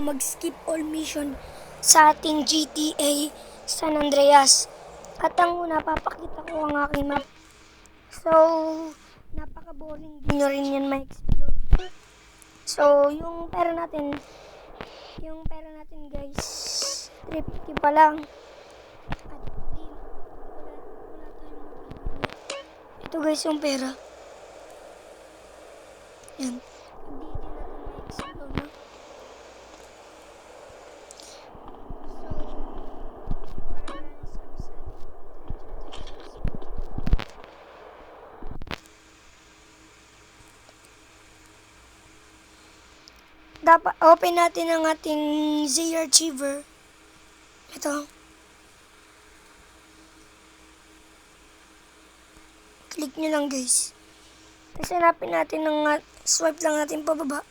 mag-skip all mission sa ating GTA San Andreas. At ang una, papakita ko ang aking map. So, napaka-boring din nyo rin yan ma-explore. So, yung pera natin guys, 350 pa lang. At wala tayong mabibili. Ito guys yung pera. Yan. Hindi din natin ma-explore, no? Dapat open natin ang ating Z-Archiver. Ito. Click nyo lang guys. Tapos hanapin natin swipe lang natin pababa.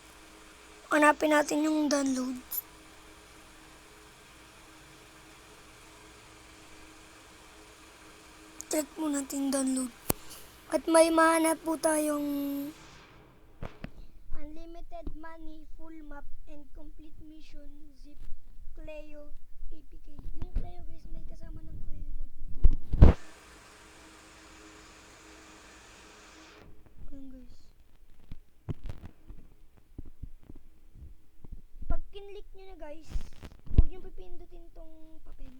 Hanapin natin yung download. Click mo natin download. At may mahanap po tayong unlimited money, full map, and complete mission, zip, Cleo, APK. Yung Cleo guys, may kasama ng Cleo mode. Ayan guys. Pag kinlik nyo na guys, huwag nyo pipindutin tong papel.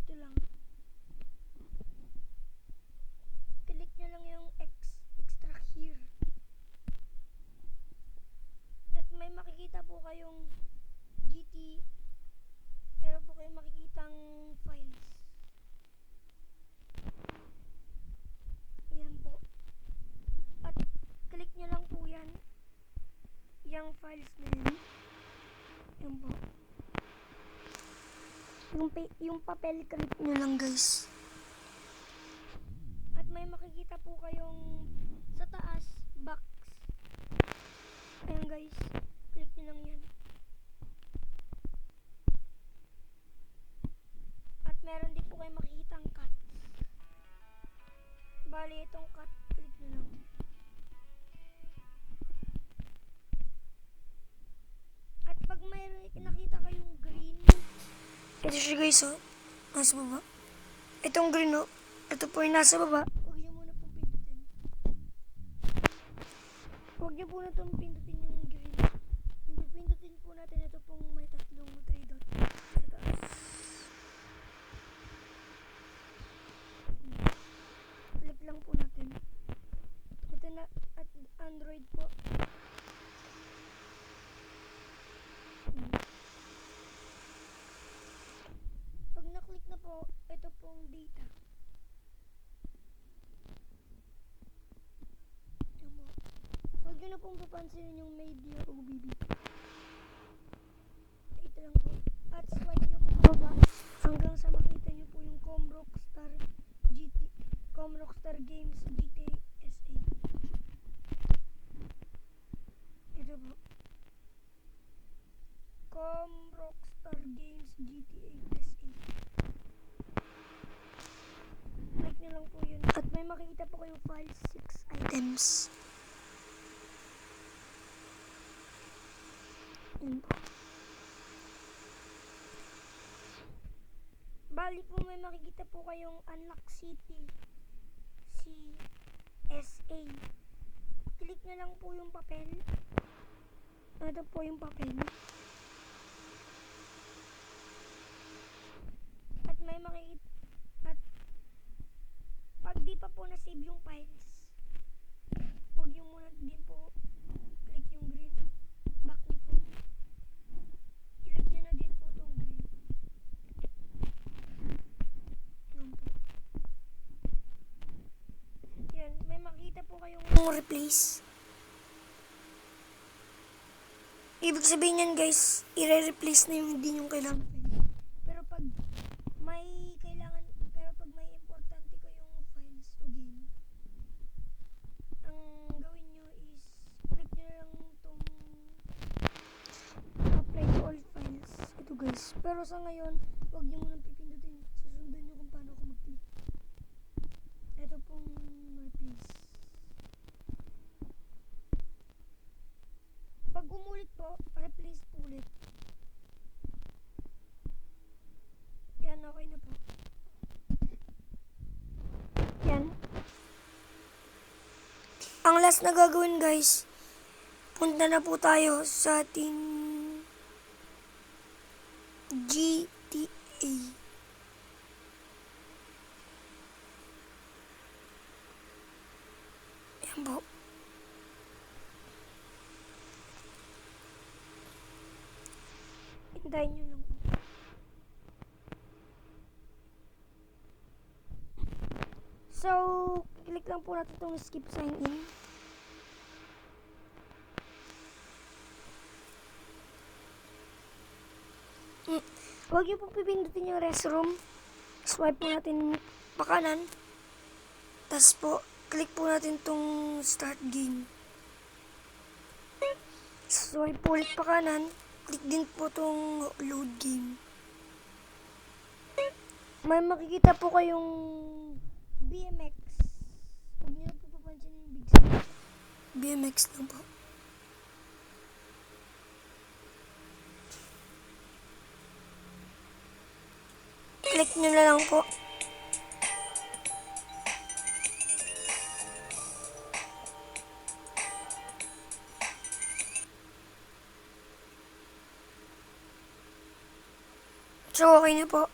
Ito lang. Click nyo lang yung extract here. At may makikita po kayong GT. Meron po kayong makikitang files. Yan po. At click nyo lang po yan. Yung files na yan. Yan po. Yung papel, click nyo lang guys. At may makikita po kayong sa taas, box. Ayan guys. Click nyo lang yan. At meron din po kayo makikitang cut. Bali itong cut, click nyo lang. At pag may nakita kayong green, ito siya guys, oh. Nasa baba. Itong green, oh. Ito po yung nasa baba. Huwag nyo muna pong pindutin. Huwag nyo muna pong pindutin yung green. Yung pipindutin po natin, ito pong may tatlong 3 dot sa taas. Click lang po natin. Ito na, at Android po. Pag na-click na po, ito pong data. Huwag nyo na pong papansinin yung media OBB. Ito lang po. At swipe nyo po baba hanggang sa makita nyo po yung Comrockstar Games GTA SA. Ito po. Comrockstar Games GTA SA. Click nyo lang po yun. At may makikita po kayong file 6 items. Yun po. Bali po may makikita po kayong Unlock City CSA. Click nyo lang po yung papel. Ito po yung papel. At may makikita. At pag di pa po na-save yung files, huwag nyo muna din po click yung green. Back nyo po. Click nyo na din po itong green. Yan po. Yan, may makita po kayong replace. Ibig sabihin yan guys, i-replace na yung hindi yung kailangan. Pero pag may importante kayong files o game, ang gawin nyo is click nyo lang itong apply to all files. Ito guys. Pero sa ngayon, huwag nyo munang pipindutin. Susundan nyo kung paano ako mag-click. Ito pong replace. Pag umulit po, replace po ulit. last na gagawin guys, punta na po tayo sa ating GTA. Ayan po. Hintayin nyo lang. So, click lang po natin itong skip sign in. Huwag niyo pong pipindutin yung restroom. Swipe po natin pa kanan. Tapos po, click po natin itong start game. Swipe po ulit pa kanan. Click din po itong load game. May makikita po kayong BMX. Huwag niyo po papansin yung big screen. BMX lang po. Click nyo na lang po. So, okay na po.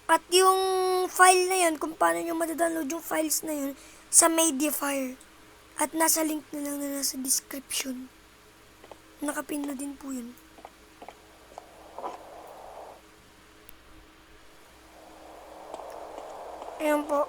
At yung file na yun, kung paano nyo madadownload yung files na yun, sa Mediafire. At nasa link na lang na nasa description. Nakapin na din po yun. Ayan po.